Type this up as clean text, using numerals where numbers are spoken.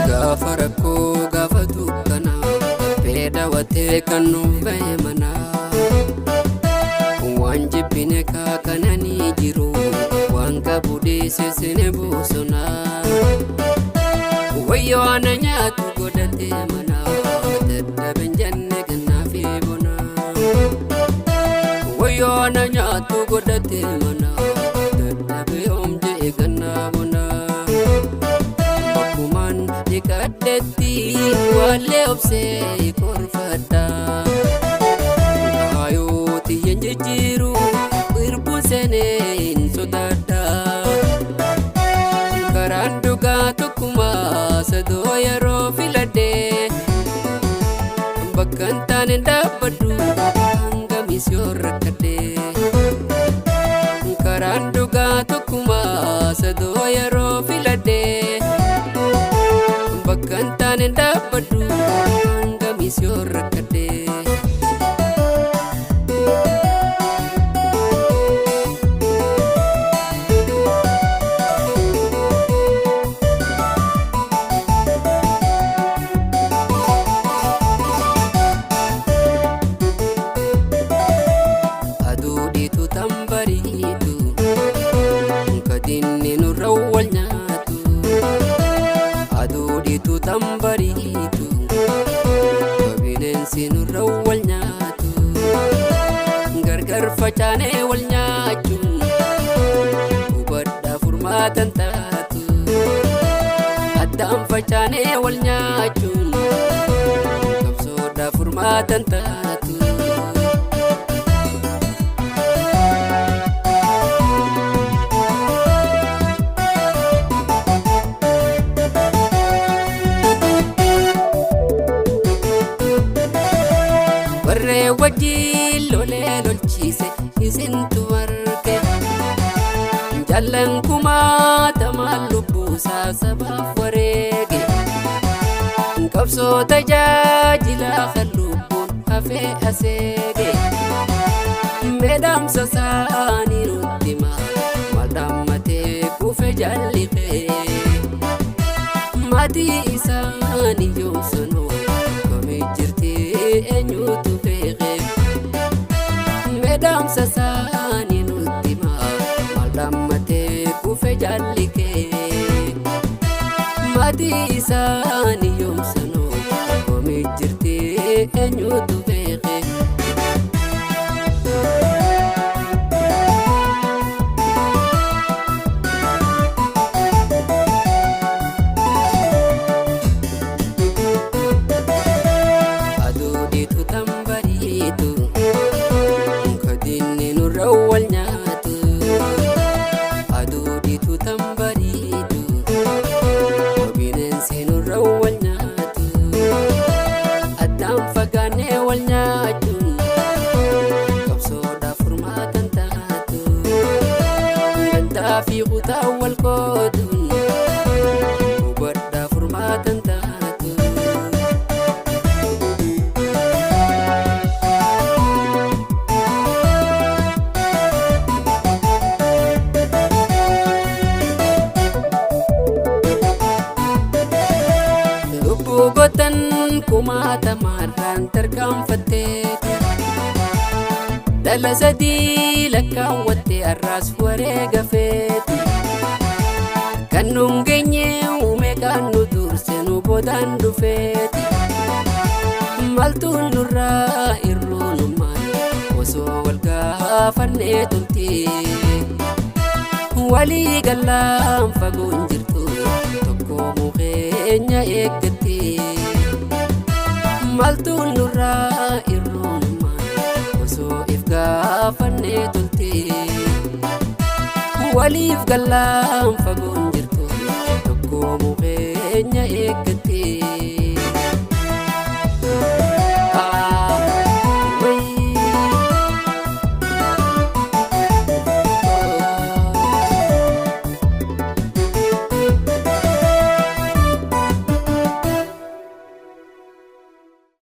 Gaafa rakkoo gaafa dukkanaa beeda watee kan nuuf ba'e manaa waan jibbine kaakananii jiru waan qabu dhiisisine bosonaa wayyoo ana nyaatu godhatee manaa dadhaben jenne kennaa fi bonaa wayyoo ana nyaatu godhatee manaa dadhabe omjee kennaa bonaa dikaddetti wale obsee korfadda ayoti yenjiru irbuseneen sodadda karanduga tokkuma sadoo yeroo filadde bakkantaan dhaabaddu hangamis yoo rakkadde karanduga tokkuma sadoo yeroo filadde bakkantaan dhaabaddu hangamis yoo rakkadde aduudhiitu tambariitu kadinni nurra wal nyaatu aduudhiitu tambariitu bineensi nurra wal nyaatu gargar facaanee wal nyaachuun hubadhaa furmaatan taatu addaan facaanee wal nyaachuun qabsoodhaa furmaatan taatu warree wajjin lolee lolchiise isintu marge jallan kumaatamaan lubbuusaa sabaaf wareege qabsoo tajaajilaa kan lubbuun hafee aseege medhamsa isaanii nutti maal dhammatee kufe jallife maatii isaanii yoomsanoo kami jirti eenyutu beeke medhamsa isaanii nutti maal dhammatee kufe jallike maatii isaanii yoomsanoo kami jirti eenyutu beeke wal nyaatu aduudhiitu tambariitu bineensi nurra wal nyaatu addaan fagaannee wal nyaachuun qabsoodhaa furmaatan taatu gandaa fi kutaa wal qooduun hubadhaa furmaatan taatu gotan kumaatamarraan tarkaanfatteeti dhala sadii lakkaawwatte arraas wareega feeti kan nuun geenye uume kan nu turse nu boodaan dhufeeti maltuun nurraa irruunumaan osoo wal gaafannee tolti walii gallaan fagoon jirtu tokko mukeenya eeggatti maltuun nurraa irruunumaan osoo if gaafannee tolti waliif gallaan fagoon jirtu tokko mukeenya eeggatti